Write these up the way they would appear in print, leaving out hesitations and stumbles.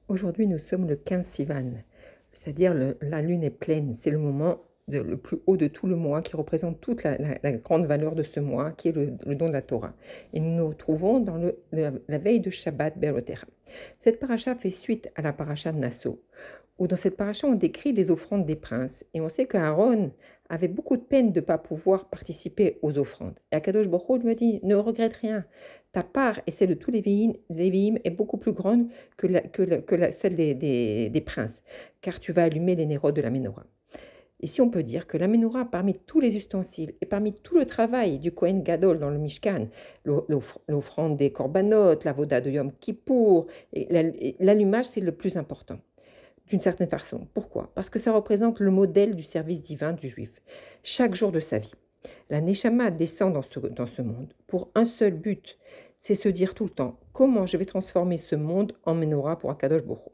Aujourd'hui, nous sommes le 15 Sivan, c'est-à-dire la lune est pleine. C'est le moment le plus haut de tout le mois qui représente toute la grande valeur de ce mois, qui est le don de la Torah. Et nous nous retrouvons dans la veille de Shabbat Berotera. Cette paracha fait suite à la paracha de Nassau, où dans cette paracha, on décrit les offrandes des princes. Et on sait qu'Aaron avait beaucoup de peine de ne pas pouvoir participer aux offrandes. Et Akadosh Baruch Hu lui a dit, ne regrette rien. Ta part et celle de tous les Lévi'im est beaucoup plus grande que celle des princes, car tu vas allumer les nérodes de la Ménorah. Ici, on peut dire que la Ménorah, parmi tous les ustensiles et parmi tout le travail du Kohen Gadol dans le Mishkan, l'offrande des Korbanot, la voda de Yom Kippour, l'allumage, c'est le plus important, d'une certaine façon. Pourquoi? Parce que ça représente le modèle du service divin du juif, chaque jour de sa vie. La Neshama descend dans ce monde pour un seul but, c'est se dire tout le temps comment je vais transformer ce monde en Ménorah pour Akadosh Baruch Hu.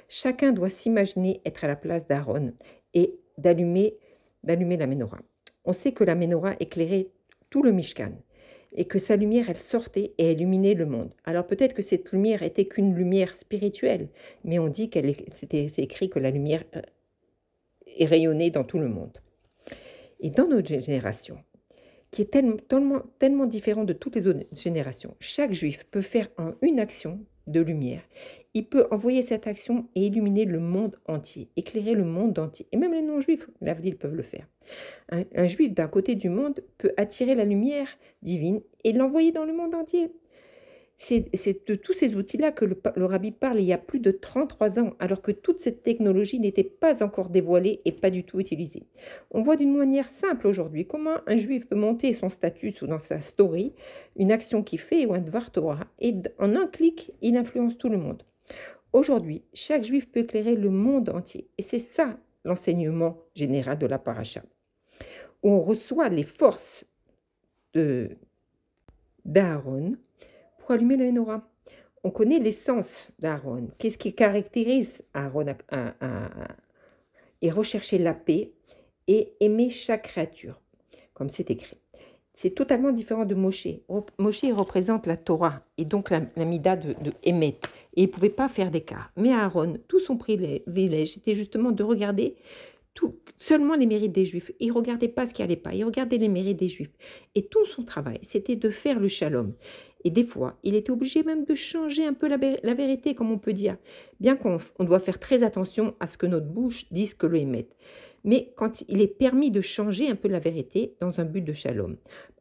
Chacun doit s'imaginer être à la place d'Aaron et d'allumer la Ménorah. On sait que la Ménorah éclairait tout le Mishkan et que sa lumière, elle sortait et illuminait le monde. Alors peut-être que cette lumière était qu'une lumière spirituelle, mais on dit c'est écrit que la lumière est rayonnée dans tout le monde. Et dans notre génération, qui est tellement différent de toutes les autres générations, chaque juif peut faire une action de lumière. Il peut envoyer cette action et illuminer le monde entier, éclairer le monde entier. Et même les non-juifs, l'Avdil, peuvent le faire. Un juif d'un côté du monde peut attirer la lumière divine et l'envoyer dans le monde entier. C'est de tous ces outils-là que le rabbi parle il y a plus de 33 ans, alors que toute cette technologie n'était pas encore dévoilée et pas du tout utilisée. On voit d'une manière simple aujourd'hui comment un juif peut monter son statut ou dans sa story, une action qu'il fait ou un dvar Torah, et en un clic, il influence tout le monde. Aujourd'hui, chaque juif peut éclairer le monde entier, et c'est ça l'enseignement général de la paracha, où on reçoit les forces d'Aaron pour allumer la menorah. On connaît l'essence d'Aaron. Qu'est-ce qui caractérise Aaron et rechercher la paix et aimer chaque créature, comme c'est écrit. C'est totalement différent de Moshe. Moshe représente la Torah et donc la mida de Emet. Et il ne pouvait pas faire d'écart. Mais Aaron, tout son privilège, c'était justement de regarder seulement les mérites des Juifs. Il ne regardait pas ce qui n'allait pas. Il regardait les mérites des Juifs. Et tout son travail, c'était de faire le shalom. Et des fois, il était obligé même de changer un peu la vérité, comme on peut dire. Bien qu'on doit faire très attention à ce que notre bouche dise que le Emet. Mais quand il est permis de changer un peu la vérité dans un but de shalom,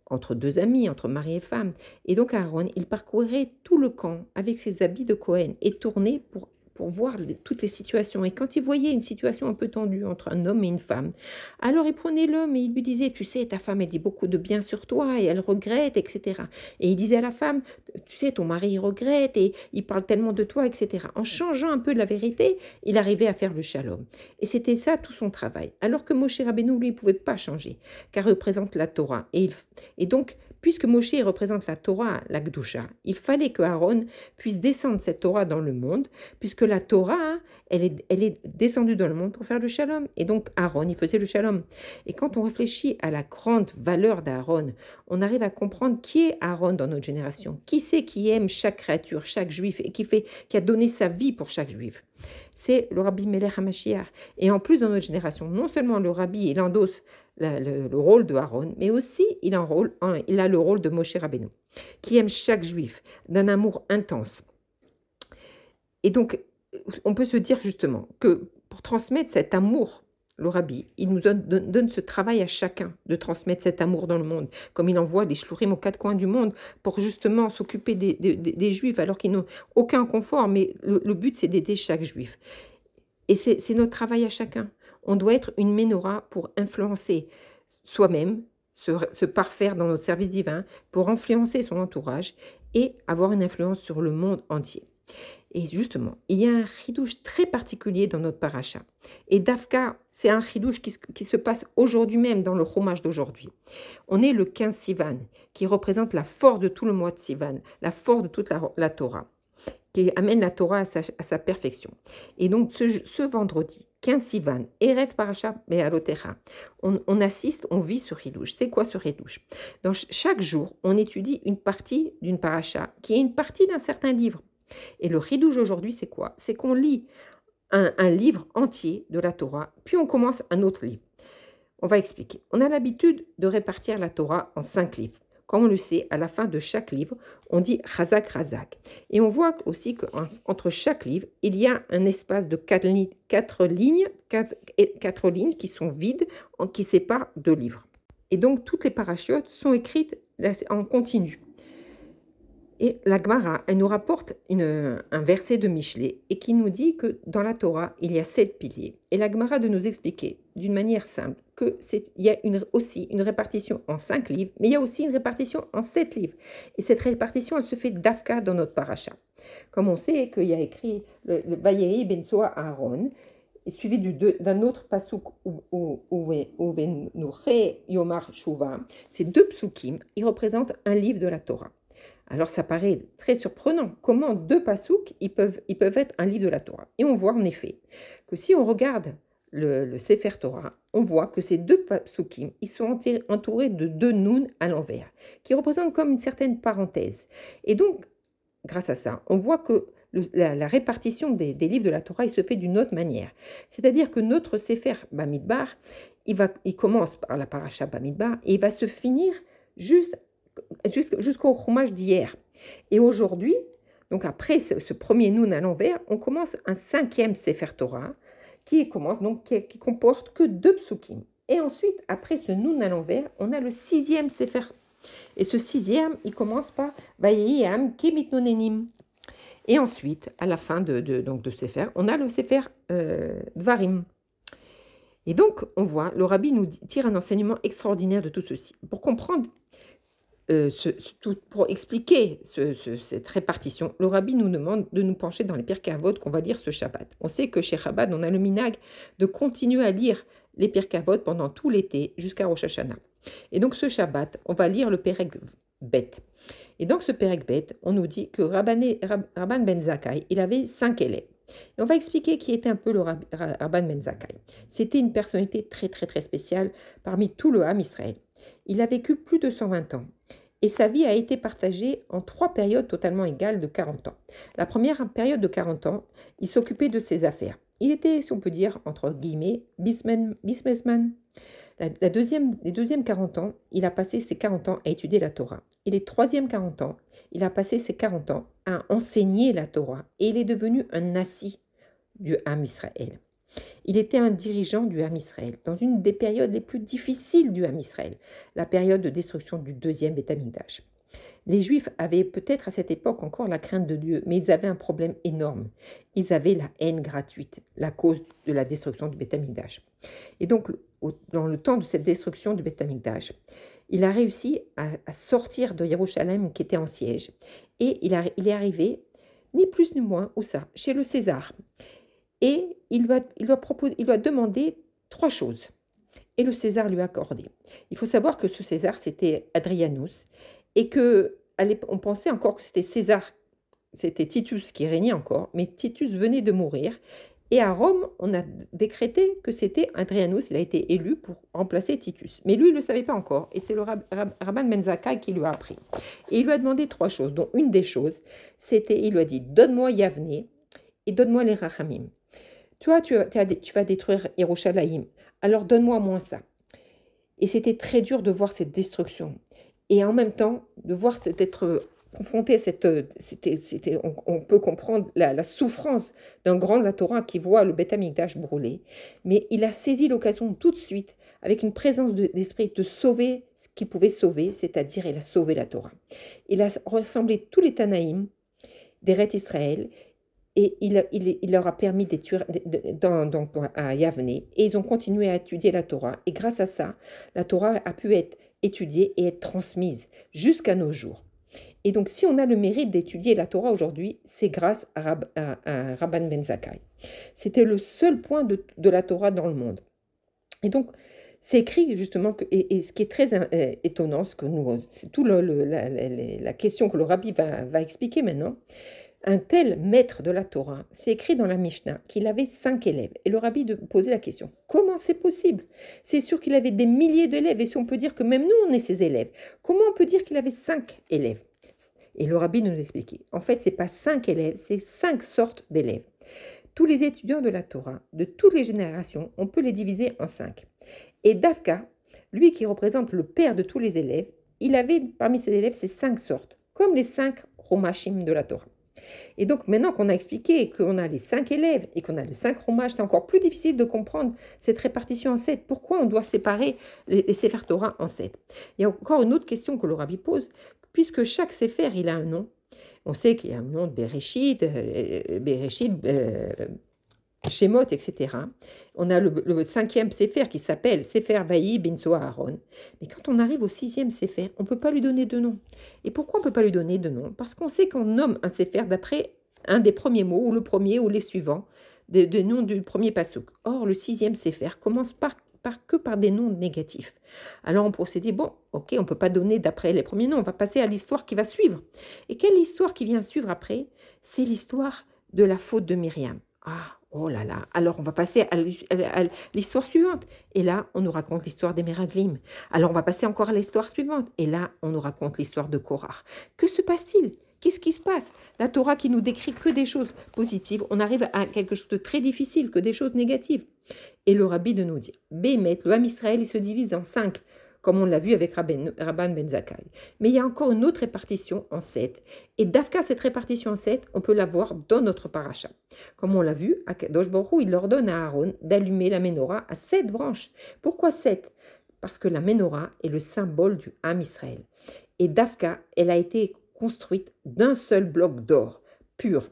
entre deux amis, entre mari et femme. Et donc Aaron, il parcourait tout le camp avec ses habits de Cohen et tournait pour voir toutes les situations. Et quand il voyait une situation un peu tendue entre un homme et une femme, alors il prenait l'homme et il lui disait, tu sais, ta femme, elle dit beaucoup de bien sur toi et elle regrette, etc. Et il disait à la femme, tu sais, ton mari, il regrette et il parle tellement de toi, etc. En changeant un peu de la vérité, il arrivait à faire le shalom. Et c'était ça tout son travail. Alors que Moshe Rabbeinu, lui, ne pouvait pas changer, car il représente la Torah. Et donc, puisque Moshe représente la Torah, la Gdusha, il fallait que Aaron puisse descendre cette Torah dans le monde, puisque la Torah, elle est descendue dans le monde pour faire le shalom. Et donc Aaron, il faisait le shalom. Et quand on réfléchit à la grande valeur d'Aaron, on arrive à comprendre qui est Aaron dans notre génération. Qui c'est qui aime chaque créature, chaque juif, et qui a donné sa vie pour chaque juif. C'est le Rabbi Melech HaMashiach. Et en plus, dans notre génération, non seulement le Rabbi, il endosse le rôle de Aaron, mais aussi il a le rôle de Moshe Rabbeinu, qui aime chaque juif d'un amour intense. Et donc, on peut se dire justement que pour transmettre cet amour, le Rabbi, il nous donne ce travail à chacun de transmettre cet amour dans le monde, comme il envoie des shlurim aux quatre coins du monde pour justement s'occuper des juifs alors qu'ils n'ont aucun confort, mais le but c'est d'aider chaque juif. Et c'est notre travail à chacun. On doit être une menorah pour influencer soi-même, se parfaire dans notre service divin, pour influencer son entourage et avoir une influence sur le monde entier. Et justement, il y a un chidouche très particulier dans notre paracha. Et Dafka, c'est un chidouche qui se passe aujourd'hui même, dans le chômage d'aujourd'hui. On est le 15 Sivan, qui représente la force de tout le mois de Sivan, la force de toute la Torah, qui amène la Torah à sa perfection. Et donc, ce vendredi, 15 Sivan, Erev Parasha Be'alotecha, on assiste, on vit ce chidouche. C'est quoi ce chidouche? Dans chaque jour, on étudie une partie d'une paracha, qui est une partie d'un certain livre. Et le ridouche aujourd'hui, c'est quoi? C'est qu'on lit un livre entier de la Torah, puis on commence un autre livre. On va expliquer. On a l'habitude de répartir la Torah en 5 livres. Comme on le sait, à la fin de chaque livre, on dit Chazak, Chazak. Et on voit aussi qu'entre chaque livre, il y a un espace de 4 lignes qui sont vides, qui séparent 2 livres. Et donc, toutes les parachutes sont écrites en continu. Et la Gemara, elle nous rapporte un verset de Michelet et qui nous dit que dans la Torah, il y a 7 piliers. Et la Gemara de nous expliquer d'une manière simple qu'il y a aussi une répartition en 5 livres, mais il y a aussi une répartition en 7 livres. Et cette répartition, elle se fait d'Afka dans notre paracha. Comme on sait qu'il y a écrit le Vayehi ben Soa à Aaron, suivi d'un autre pasouk Uvenure Yomar Shuva. Ces 2 psukim, ils représentent un livre de la Torah. Alors ça paraît très surprenant, comment 2 pasouks, ils peuvent être un livre de la Torah. Et on voit en effet que si on regarde le Sefer Torah, on voit que ces 2 pasukim, ils sont entourés de 2 nun à l'envers, qui représentent comme une certaine parenthèse. Et donc, grâce à ça, on voit que la répartition des livres de la Torah, il se fait d'une autre manière. C'est-à-dire que notre Sefer Bamidbar, il commence par la paracha Bamidbar et il va se finir jusqu'au Chumash d'hier. Et aujourd'hui, donc après ce premier Nun à l'envers, on commence un 5e Sefer Torah qui comporte que 2 psukim. Et ensuite, après ce Nun à l'envers, on a le 6e Sefer. Et ce 6e, il commence par Vayeyam Kemitnonenim. Et ensuite, à la fin de Sefer, on a le Sefer Dvarim. Et donc, on voit, le Rabbi nous tire un enseignement extraordinaire de tout ceci. Pour comprendre pour expliquer cette répartition, le Rabbi nous demande de nous pencher dans les Pirkei Avot qu'on va lire ce Shabbat. On sait que chez Chabad, on a le minhag de continuer à lire les Pirkei Avot pendant tout l'été jusqu'à Rosh Hashanah. Et donc ce Shabbat, on va lire le Perek Bet. Et dans ce Perek Bet, on nous dit que Rabban Ben Zakkai, il avait 5 élèves. Et on va expliquer qui était un peu le Rabban Ben Zakkai. C'était une personnalité très très très spéciale parmi tout le Ham Israël. Il a vécu plus de 120 ans et sa vie a été partagée en 3 périodes totalement égales de 40 ans. La première période de 40 ans, il s'occupait de ses affaires. Il était, si on peut dire, entre guillemets, businessman. Les deuxièmes 40 ans, il a passé ses 40 ans à étudier la Torah. Et les troisièmes 40 ans, il a passé ses 40 ans à enseigner la Torah. Et il est devenu un nasi du Ham Israël. Il était un dirigeant du Ham Israël, dans une des périodes les plus difficiles du Ham Israël, la période de destruction du 2e Beth Amikdash. Les Juifs avaient peut-être à cette époque encore la crainte de Dieu, mais ils avaient un problème énorme. Ils avaient la haine gratuite, la cause de la destruction du Beth Amikdash. Et donc, dans le temps de cette destruction du Beth Amikdash, il a réussi à sortir de Jérusalem qui était en siège. Et il est arrivé, ni plus ni moins, où ça, chez le César. Et il lui a demandé 3 choses. Et le César lui a accordé. Il faut savoir que ce César, c'était Adrianus. Et qu'on pensait encore que c'était César, c'était Titus qui régnait encore. Mais Titus venait de mourir. Et à Rome, on a décrété que c'était Adrianus. Il a été élu pour remplacer Titus. Mais lui, il ne le savait pas encore. Et c'est le Rabban Ben Zakkai qui lui a appris. Et il lui a demandé 3 choses. Dont une des choses, c'était, il lui a dit, donne-moi Yavne et donne-moi les Rachamim. Toi, tu vas détruire Yerushalayim, alors donne-moi moins ça. Et c'était très dur de voir cette destruction. Et en même temps, de voir d'être confronté à on peut comprendre la souffrance d'un grand de la Torah qui voit le Beth Amikdash brûler. Mais il a saisi l'occasion tout de suite, avec une présence d'esprit, de sauver ce qu'il pouvait sauver, c'est-à-dire il a sauvé la Torah. Il a rassemblé tous les Tanaïm d'Eret Israël, et il leur a permis d'étudier à Yavne, et ils ont continué à étudier la Torah. Et grâce à ça, la Torah a pu être étudiée et être transmise jusqu'à nos jours. Et donc, si on a le mérite d'étudier la Torah aujourd'hui, c'est grâce à Rabban Ben Zakkai. C'était le seul point de la Torah dans le monde. Et donc, c'est écrit justement, et ce qui est très étonnant, c'est tout la question que le Rabbi va expliquer maintenant. Un tel maître de la Torah, c'est écrit dans la Mishnah qu'il avait 5 élèves. Et le Rabbi posait la question, comment c'est possible? C'est sûr qu'il avait des milliers d'élèves, et si on peut dire que même nous, on est ses élèves, comment on peut dire qu'il avait 5 élèves? Et le rabbi nous expliquait. En fait, ce n'est pas 5 élèves, c'est 5 sortes d'élèves. Tous les étudiants de la Torah, de toutes les générations, on peut les diviser en 5. Et Davka, lui qui représente le père de tous les élèves, il avait parmi ses élèves ces 5 sortes, comme les 5 Romashim de la Torah. Et donc maintenant qu'on a expliqué qu'on a les 5 élèves et qu'on a les 5 Romash, c'est encore plus difficile de comprendre cette répartition en 7. Pourquoi on doit séparer les Sefer Torah en 7? Il y a encore une autre question que le rabbi pose, puisque chaque Sefer, il a un nom. On sait qu'il y a un nom de Bereshit, Shemot, etc. On a le 5e Sefer qui s'appelle Sefer Vaï bin Aaron. Mais quand on arrive au 6e Sefer, on ne peut pas lui donner de nom. Et pourquoi on ne peut pas lui donner de nom? Parce qu'on sait qu'on nomme un Sefer d'après un des premiers mots, ou le premier, ou les suivants, des noms du premier pasuk. Or, le 6e Sefer commence que par des noms négatifs. Alors on s'est dit, bon, ok, on ne peut pas donner d'après les premiers noms, on va passer à l'histoire qui va suivre. Et quelle histoire qui vient suivre après? C'est l'histoire de la faute de Myriam. Ah, oh là là, alors on va passer à l'histoire suivante. Et là, on nous raconte l'histoire des Meraglim. Alors on va passer encore à l'histoire suivante. Et là, on nous raconte l'histoire de Korah. Que se passe-t-il? Qu'est-ce qui se passe? La Torah qui nous décrit que des choses positives, on arrive à quelque chose de très difficile, que des choses négatives. Et le rabbi de nous dire, Bémet, le Ham Israël, il se divise en 5, comme on l'a vu avec Rabban Ben Zakkai. Mais il y a encore une autre répartition en 7. Et d'Afka, cette répartition en 7, on peut la voir dans notre paracha. Comme on l'a vu, Akadosh Baruch Hu, il ordonne à Aaron d'allumer la menorah à 7 branches. Pourquoi 7? Parce que la menorah est le symbole du Ham Israël. Et d'Afka, elle a été construite d'un seul bloc d'or, pur,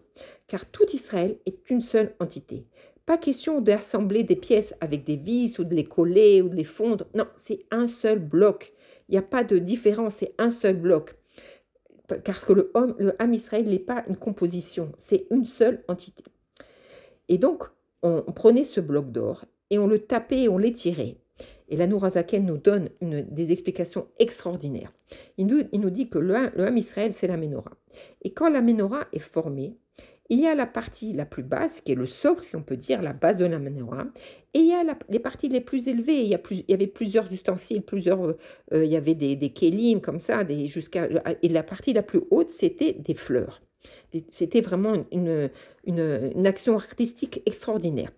car tout Israël est une seule entité. Pas question d'assembler des pièces avec des vis ou de les coller ou de les fondre. Non, c'est un seul bloc. Il n'y a pas de différence, c'est un seul bloc. Car que le Ham Israël n'est pas une composition, c'est une seule entité. Et donc, on prenait ce bloc d'or et on le tapait et on l'étirait. Et la Nourazaken nous donne des explications extraordinaires. Il nous dit que le Ham Israël, c'est la Ménorah. Et quand la Ménorah est formée, il y a la partie la plus basse, qui est le socle, si on peut dire, la base de la menorah, et il y a les parties les plus élevées. Il y avait plusieurs ustensiles, il y avait des kélim comme ça, et la partie la plus haute, c'était des fleurs. C'était vraiment une action artistique extraordinaire.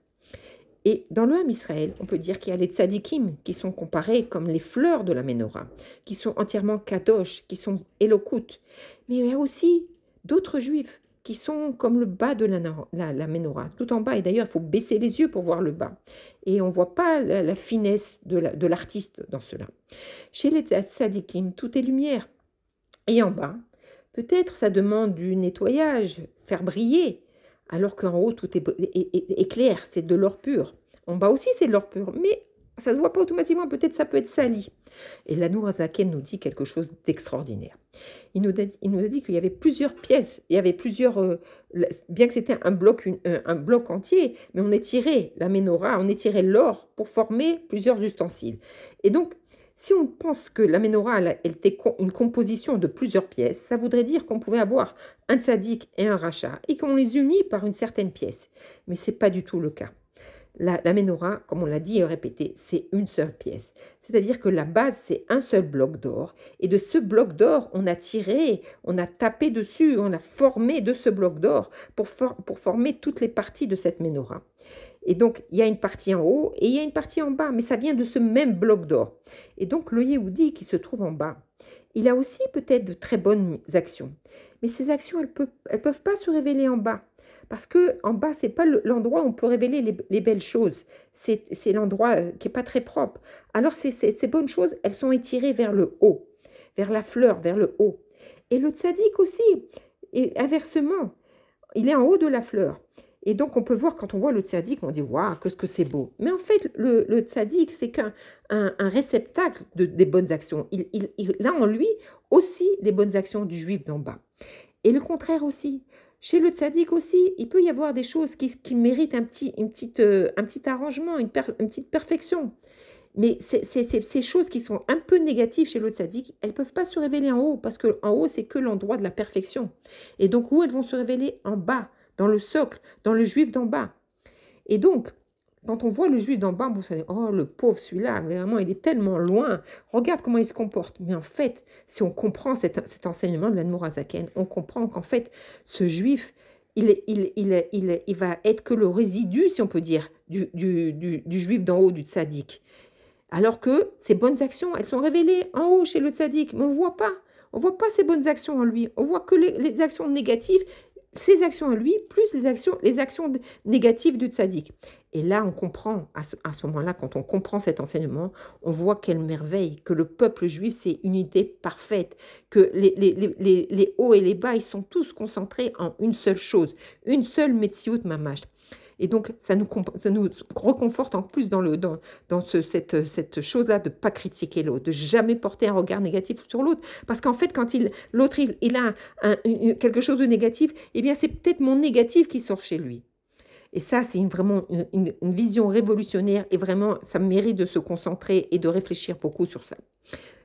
Et dans le Ham Israël, on peut dire qu'il y a les tzadikim qui sont comparés comme les fleurs de la menorah, qui sont entièrement kadosh, qui sont éloquentes. Mais il y a aussi d'autres juifs qui sont comme le bas de la menorah, tout en bas. Et d'ailleurs, il faut baisser les yeux pour voir le bas. Et on ne voit pas la finesse de l'artiste dans cela. Chez les tzadikim, tout est lumière. Et en bas, peut-être ça demande du nettoyage, faire briller, alors qu'en haut, tout est clair, c'est de l'or pur. En bas aussi, c'est de l'or pur, mais ça ne se voit pas automatiquement, peut-être ça peut être sali. Et la Nourazaken nous dit quelque chose d'extraordinaire. Il nous a dit qu'il y avait plusieurs pièces, il y avait plusieurs, bien que c'était un bloc entier, mais on étirait la menorah, on étirait l'or pour former plusieurs ustensiles. Et donc, si on pense que la menorah elle était une composition de plusieurs pièces, ça voudrait dire qu'on pouvait avoir un tzaddik et un rachat et qu'on les unit par une certaine pièce. Mais ce n'est pas du tout le cas. La menorah, comme on l'a dit et répété, c'est une seule pièce. C'est-à-dire que la base, c'est un seul bloc d'or. Et de ce bloc d'or, on a tiré, on a tapé dessus, on a formé de ce bloc d'or pour former toutes les parties de cette menorah. Et donc, il y a une partie en haut et il y a une partie en bas, mais ça vient de ce même bloc d'or. Et donc, le Yehudi qui se trouve en bas, il a aussi peut-être de très bonnes actions. Mais ces actions, elles peuvent pas se révéler en bas. Parce qu'en bas, ce n'est pas l'endroit où on peut révéler les belles choses. C'est l'endroit qui n'est pas très propre. Alors, ces bonnes choses, elles sont étirées vers le haut, vers la fleur, vers le haut. Et le tzaddik aussi, et inversement, il est en haut de la fleur. Et donc, on peut voir, quand on voit le tzaddik, on dit « Waouh, qu'est-ce que c'est beau !» Mais en fait, le tzaddik, c'est qu'un réceptacle des bonnes actions. Il a en lui aussi les bonnes actions du juif d'en bas. Et le contraire aussi. Chez le tzaddik aussi, il peut y avoir des choses qui méritent un petit arrangement, une petite perfection. Mais ces choses qui sont un peu négatives chez le tzaddik, elles ne peuvent pas se révéler en haut, parce qu'en haut, c'est que l'endroit de la perfection. Et donc, où elles vont se révéler? En bas, dans le socle, dans le juif d'en bas. Et donc, quand on voit le juif d'en bas, vous savez, oh, le pauvre celui-là, vraiment, il est tellement loin. Regarde comment il se comporte. Mais en fait, si on comprend cet enseignement de l'Admour Azaken, on comprend qu'en fait, ce juif, il va être que le résidu, si on peut dire, du juif d'en haut, du tzaddik. Alors que ces bonnes actions, elles sont révélées en haut chez le tzaddik, mais on ne voit pas. On ne voit pas ces bonnes actions en lui. On voit que les actions négatives, ses actions en lui, plus les actions négatives du tzaddik. Et là, on comprend, à ce moment-là, quand on comprend cet enseignement, on voit quelle merveille, que le peuple juif, c'est une unité parfaite, que les hauts et les bas, ils sont tous concentrés en une seule chose, une seule Metsiout Mamash. Et donc, ça nous reconforte en plus dans cette chose-là de ne pas critiquer l'autre, de jamais porter un regard négatif sur l'autre. Parce qu'en fait, quand l'autre il a quelque chose de négatif, eh bien, c'est peut-être mon négatif qui sort chez lui. Et ça, c'est vraiment une vision révolutionnaire et vraiment, ça mérite de se concentrer et de réfléchir beaucoup sur ça.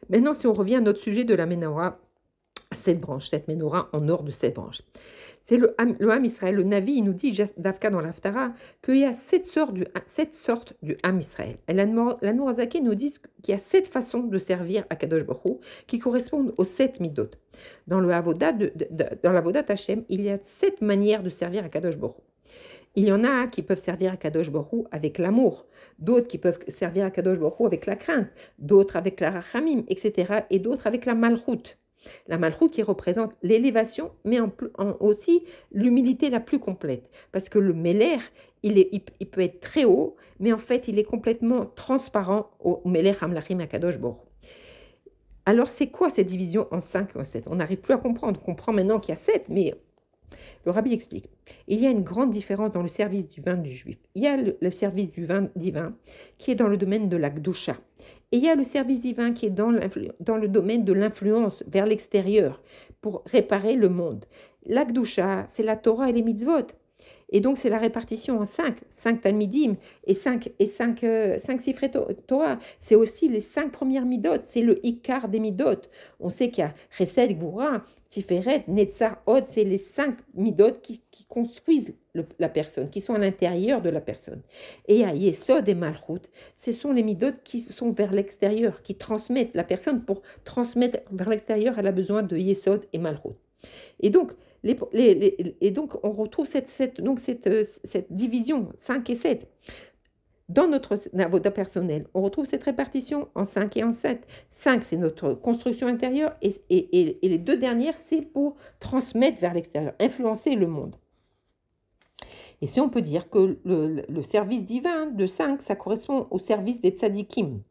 Maintenant, si on revient à notre sujet de la Ménorah, 7 branches, cette Ménorah en or de 7 branches. C'est le Ham Israël, le Navi, il nous dit, d'Afka dans l'Aftara, qu'il y a 7 sortes du Ham Israël. Et la Nourazaké nous dit qu'il y a 7 façons de servir à Kadosh Baruch Hu qui correspondent aux 7 midot. Dans l'Avodat Hashem, il y a 7 manières de servir à Kadosh Baruch Hu. Il y en a qui peuvent servir à Kadosh Baruch Hu avec l'amour, d'autres qui peuvent servir à Kadosh Baruch Hu avec la crainte, d'autres avec la rachamim, etc. et d'autres avec la malchut. La malchut qui représente l'élévation, mais aussi l'humilité la plus complète. Parce que le Meler, il peut être très haut, mais en fait, il est complètement transparent au Meler Hamlachim Akadosh Baruch Hu. Alors, c'est quoi cette division en 5 ou en 7? On n'arrive plus à comprendre. On comprend maintenant qu'il y a 7, mais le rabbi explique. Il y a une grande différence dans le service du vin du juif. Il y a le service du vin divin qui est dans le domaine de la Gdusha. Et il y a le service divin qui est dans le domaine de l'influence vers l'extérieur pour réparer le monde. La Gdusha, c'est la Torah et les mitzvot. Et donc, c'est la répartition en 5 Talmidim et 5 Sifrei Torah. C'est aussi les 5 premières midot, c'est le Ikar des midot. On sait qu'il y a Chesed, Gvura, Tiferet, Netzar, Od, c'est les 5 midot qui construisent la personne, qui sont à l'intérieur de la personne. Et il y a Yesod et Malchut, ce sont les midot qui sont vers l'extérieur, qui transmettent la personne. Pour transmettre vers l'extérieur, elle a besoin de Yesod et Malchut. Et donc, on retrouve cette division 5 et 7. Dans notre avoda personnel, on retrouve cette répartition en 5 et en 7. 5, c'est notre construction intérieure et les 2 dernières, c'est pour transmettre vers l'extérieur, influencer le monde. Et si on peut dire que le service divin de 5, ça correspond au service des tzadikim.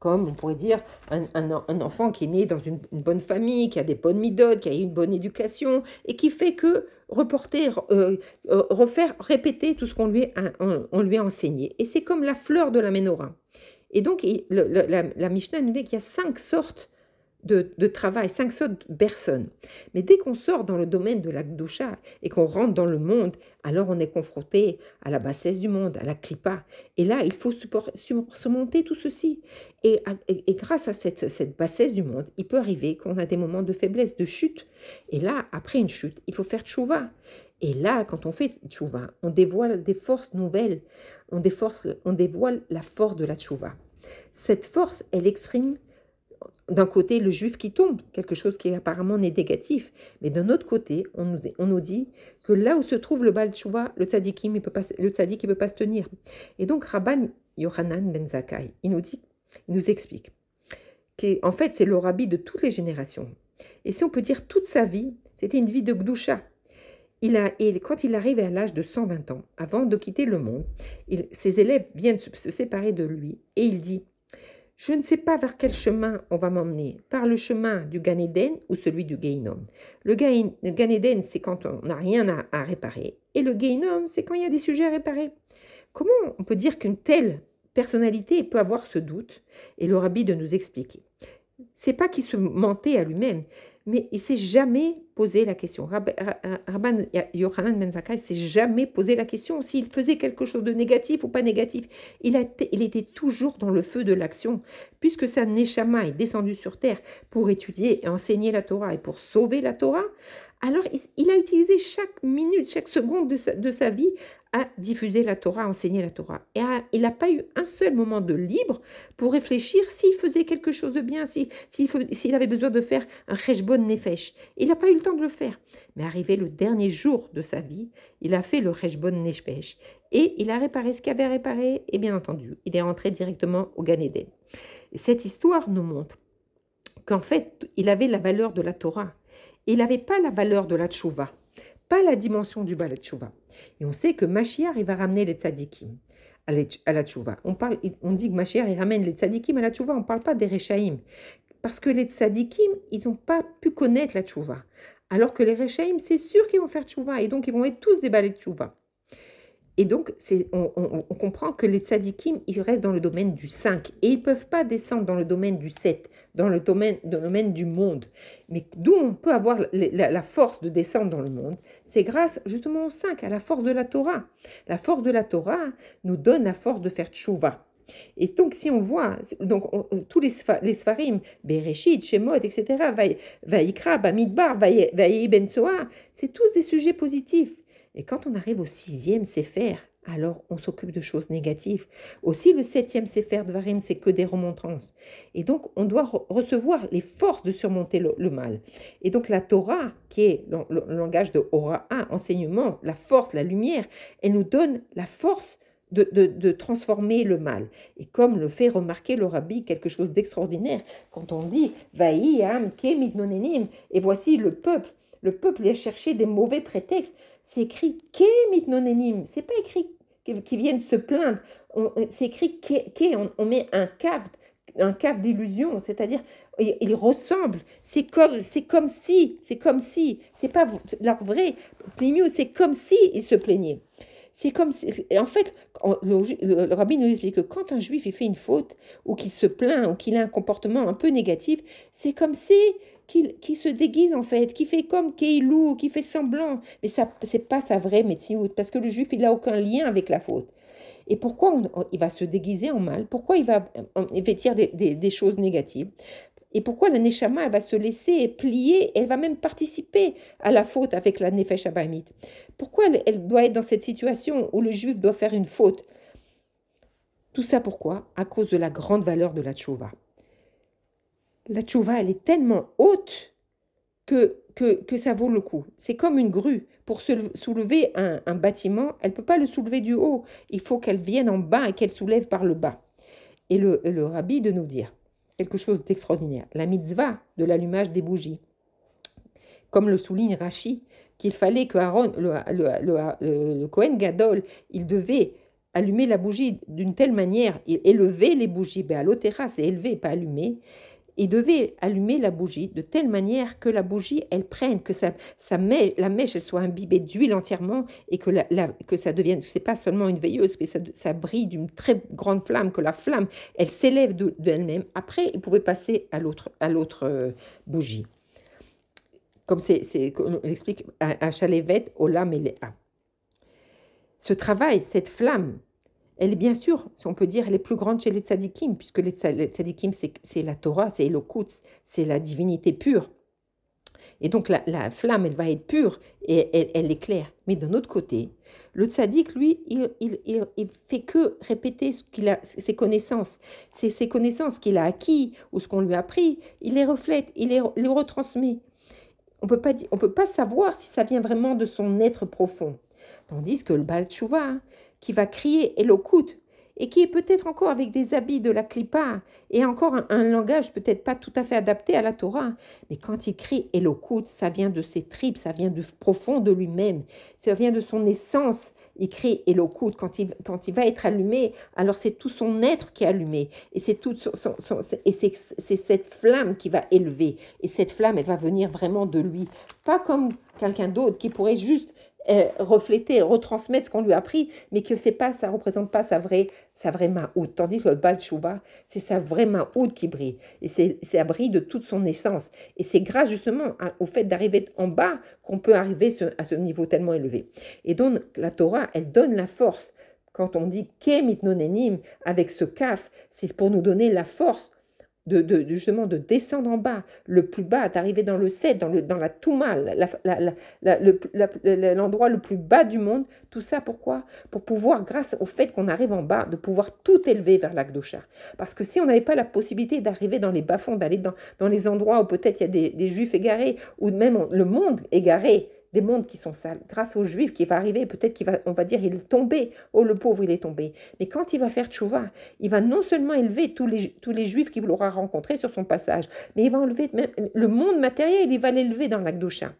Comme on pourrait dire un enfant qui est né dans une bonne famille, qui a des bonnes midotes, qui a eu une bonne éducation, et qui fait que répéter tout ce qu'on lui a enseigné. Et c'est comme la fleur de la Ménorah. Et donc, la Mishnah nous dit qu'il y a 5 sortes de travail, 5 sortes de personnes. Mais dès qu'on sort dans le domaine de la Gdusha et qu'on rentre dans le monde, alors on est confronté à la bassesse du monde, à la klipa. Et là, il faut surmonter tout ceci. Et grâce à cette bassesse du monde, il peut arriver qu'on a des moments de faiblesse, de chute. Et là, après une chute, il faut faire tchouva. Et là, quand on fait tchouva, on dévoile des forces nouvelles. On dévoile la force de la tchouva. Cette force, elle exprime d'un côté le juif qui tombe, quelque chose qui apparemment n'est négatif, mais d'un autre côté, on nous dit que là où se trouve le Baal Tshuva, le tzaddik ne peut pas se tenir. Et donc Rabban Yochanan ben Zakkai, il nous explique qu'en fait c'est le rabbi de toutes les générations. Et si on peut dire toute sa vie, c'était une vie de Gdusha. Et quand il arrive à l'âge de 120 ans, avant de quitter le monde, ses élèves viennent se séparer de lui et il dit: je ne sais pas vers quel chemin on va m'emmener, par le chemin du Gan Eden ou celui du Gehinom. Le Gan Eden, c'est quand on n'a rien à réparer, et le Gehinom, c'est quand il y a des sujets à réparer. Comment on peut dire qu'une telle personnalité peut avoir ce doute? Et le rabbi de nous expliquer. C'est pas qu'il se mentait à lui-même, mais il s'est jamais posé la question. Rabban Yochanan ben Zakkai s'est jamais posé la question s'il faisait quelque chose de négatif ou pas négatif. Il était toujours dans le feu de l'action, puisque sa Neshama est descendue sur terre pour étudier et enseigner la Torah et pour sauver la Torah. Alors il a utilisé chaque minute, chaque seconde de sa vie à diffuser la Torah, à enseigner la Torah. Et il n'a pas eu un seul moment de libre pour réfléchir s'il faisait quelque chose de bien, s'il avait besoin de faire un cheshbon nefesh. Il n'a pas eu le temps de le faire. Mais arrivé le dernier jour de sa vie, il a fait le cheshbon nefesh. Et il a réparé ce qu'il avait réparé, et bien entendu, il est rentré directement au Gan Eden. Cette histoire nous montre qu'en fait, il avait la valeur de la Torah. Il n'avait pas la valeur de la tchouva, pas la dimension du Baal tchouva. Et on sait que Mashiach, il va ramener les tzadikim à la tchouva. On dit que Mashiach, il ramène les tzadikim à la tchouva, on ne parle pas des rechaïm. Parce que les tzadikim, ils n'ont pas pu connaître la tchouva. Alors que les rechaïm, c'est sûr qu'ils vont faire tchouva, et donc ils vont être tous des Baal tchouva. Et donc, on comprend que les tzadikim, ils restent dans le domaine du 5 et ils ne peuvent pas descendre dans le domaine du 7, dans le domaine du monde. Mais d'où on peut avoir la force de descendre dans le monde, c'est grâce justement au 5, à la force de la Torah. La force de la Torah nous donne la force de faire tchouva. Et donc, si on voit, tous les Sfarim, Bereshit, Shemot, etc., Vaïkra, Bamidbar, Vaïe Ben Soa, c'est tous des sujets positifs. Et quand on arrive au 6e Sefer, alors on s'occupe de choses négatives. Aussi, le 7e Sefer de Varim, c'est que des remontrances. Et donc, on doit recevoir les forces de surmonter le mal. Et donc, la Torah, qui est le langage de Hora'a, enseignement, la force, la lumière, elle nous donne la force de transformer le mal. Et comme le fait remarquer le rabbi, quelque chose d'extraordinaire, quand on dit « Vaï am ke mitnonenim » et voici le peuple a cherché des mauvais prétextes. C'est écrit « ke mitnonenim », c'est pas écrit qu'ils viennent se plaindre, c'est écrit « on met un cave d'illusion », c'est-à-dire ils ressemblent, c'est comme si, c'est pas leur vrai, c'est comme si ils se plaignaient. C'est comme en fait, le rabbi nous explique que quand un juif il fait une faute, ou qu'il se plaint, ou qu'il a un comportement un peu négatif, c'est comme si qu'il se déguise en fait, qui fait comme Keilou, qui fait semblant. Mais ça, c'est pas sa vraie médecine, parce que le juif, il n'a aucun lien avec la faute. Et pourquoi il va se déguiser en mal? Pourquoi il va vêtir des choses négatives? Et pourquoi la Neshama, elle va se laisser plier, elle va même participer à la faute avec la Nefesh Abahamit? Pourquoi elle doit être dans cette situation où le juif doit faire une faute? Tout ça pourquoi? À cause de la grande valeur de la tchouva. La tchouva, elle est tellement haute que ça vaut le coup. C'est comme une grue. Pour soulever un bâtiment, elle ne peut pas le soulever du haut. Il faut qu'elle vienne en bas et qu'elle soulève par le bas. Et le rabbi de nous dire quelque chose d'extraordinaire. La mitzvah de l'allumage des bougies. Comme le souligne Rashi, qu'il fallait que Aaron, le Kohen Gadol, il devait allumer la bougie d'une telle manière, élever les bougies, Béalotera, c'est élever, pas allumer. Il devait allumer la bougie de telle manière que la bougie, elle prenne, que la mèche, elle soit imbibée d'huile entièrement et que ça devienne, c'est pas seulement une veilleuse, mais ça brille d'une très grande flamme, que la flamme, elle s'élève d'elle-même. Après, il pouvait passer à l'autre bougie. Comme on explique à Chalevet, Olam et Léa. Ce travail, cette flamme, elle est bien sûr, si on peut dire, elle est plus grande chez les tzadikim, puisque les tzadikim, c'est la Torah, c'est Elokut, c'est la divinité pure. Et donc la flamme, elle va être pure et elle éclaire. Mais d'un autre côté, le tzadik, lui, il fait que répéter ses connaissances. C'est ses connaissances qu'il a acquis ou ce qu'on lui a appris, il les reflète, il les retransmet. On peut pas savoir si ça vient vraiment de son être profond. Tandis que le Baal Tchouva, qui va crier Elokut, et qui est peut-être encore avec des habits de la Klippa, et encore un langage peut-être pas tout à fait adapté à la Torah, mais quand il crie Elokut, ça vient de ses tripes, ça vient du profond de lui-même, ça vient de son essence. Il crie Elokut, quand il va être allumé, alors c'est tout son être qui est allumé, et c'est cette flamme qui va élever, et cette flamme, elle va venir vraiment de lui, pas comme quelqu'un d'autre qui pourrait juste refléter, retransmettre ce qu'on lui a appris, mais que ça ne représente pas sa vraie Ma'oud. Tandis que le Baal Tchouva, c'est sa vraie Ma'oud qui brille. Et ça brille de toute son essence. Et c'est grâce justement au fait d'arriver en bas qu'on peut arriver à ce niveau tellement élevé. Et donc la Torah, elle donne la force. Quand on dit Ke mitnonenim avec ce kaf, c'est pour nous donner la force justement de descendre en bas, le plus bas, d'arriver dans le 7, dans la Touma, l'endroit le plus bas du monde. Tout ça, pourquoi? Pour pouvoir, grâce au fait qu'on arrive en bas, de pouvoir tout élever vers l'Akdosha. Parce que si on n'avait pas la possibilité d'arriver dans les bas-fonds, d'aller dans les endroits où peut-être il y a des juifs égarés, ou même le monde égaré, des mondes qui sont sales, grâce aux juifs qui va arriver, peut-être on va dire il est tombé, oh le pauvre il est tombé, mais quand il va faire tchouva, il va non seulement élever tous les juifs qu'il aura rencontrés sur son passage, mais il va enlever même le monde matériel, il va l'élever dans l'Akdosha.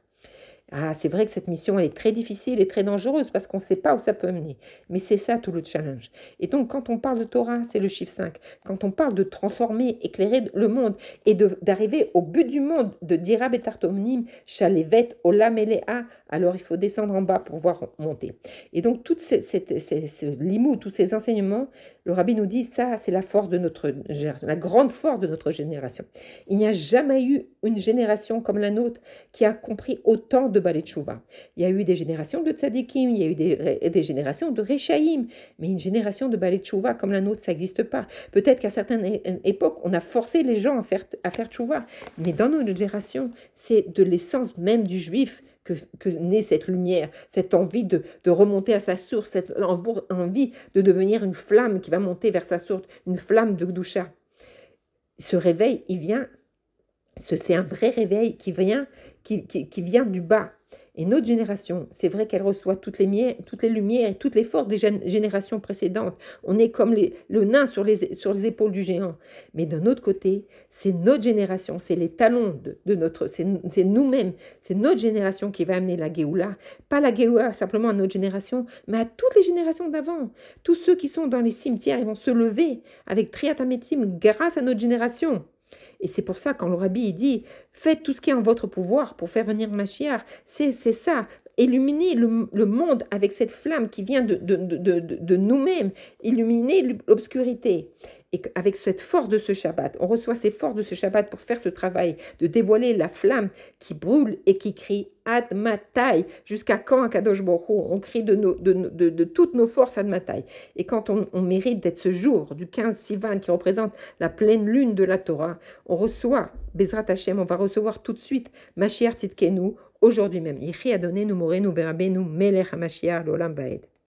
Ah, c'est vrai que cette mission elle est très difficile et très dangereuse parce qu'on ne sait pas où ça peut mener. Mais c'est ça tout le challenge. Et donc, quand on parle de Torah, c'est le chiffre 5. Quand on parle de transformer, éclairer le monde et d'arriver au but du monde, de Dira Betartomnim, Shalevet, Olam Elea, alors il faut descendre en bas pour voir monter. Et donc, ce limou, tous ces enseignements, le rabbi nous dit ça, c'est la force de notre génération, la grande force de notre génération. Il n'y a jamais eu une génération comme la nôtre qui a compris autant de Balei Tchouva. Il y a eu des générations de tzadikim, il y a eu des générations de Rechaïm, mais une génération de Balei Tchouva comme la nôtre, ça n'existe pas. Peut-être qu'à certaines époques, on a forcé les gens à faire tchouva, mais dans notre génération, c'est de l'essence même du juif que naît cette lumière, cette envie de remonter à sa source, cette envie de devenir une flamme qui va monter vers sa source, une flamme de Gdusha. Ce réveil, il vient, c'est un vrai réveil qui vient du bas. Et notre génération, c'est vrai qu'elle reçoit toutes les lumières et toutes les forces des générations précédentes. On est comme le nain sur les épaules du géant. Mais d'un autre côté, c'est notre génération, c'est les talons de notre... C'est nous-mêmes, c'est notre génération qui va amener la Géoula. Pas la Géoula simplement à notre génération, mais à toutes les générations d'avant. Tous ceux qui sont dans les cimetières, ils vont se lever avec Triatametim grâce à notre génération. Et c'est pour ça, quand le rabbi il dit « Faites tout ce qui est en votre pouvoir pour faire venir Mashiach », c'est ça, illuminer le monde avec cette flamme qui vient de nous-mêmes, illuminer l'obscurité. Et avec cette force de ce Shabbat, on reçoit ces forces de ce Shabbat pour faire ce travail, de dévoiler la flamme qui brûle et qui crie « Ad Matai » jusqu'à quand, Akadosh Baruch Hu, on crie de toutes nos forces Ad Matai. Et quand on mérite d'être ce jour du 15 Sivan qui représente la pleine lune de la Torah, on reçoit, Bezrat Hashem, on va recevoir tout de suite Mashiach Tzidkenu, aujourd'hui même. Yechi Adonenu Morenu Verabenu Melech HaMashiach L'Olam Vaed.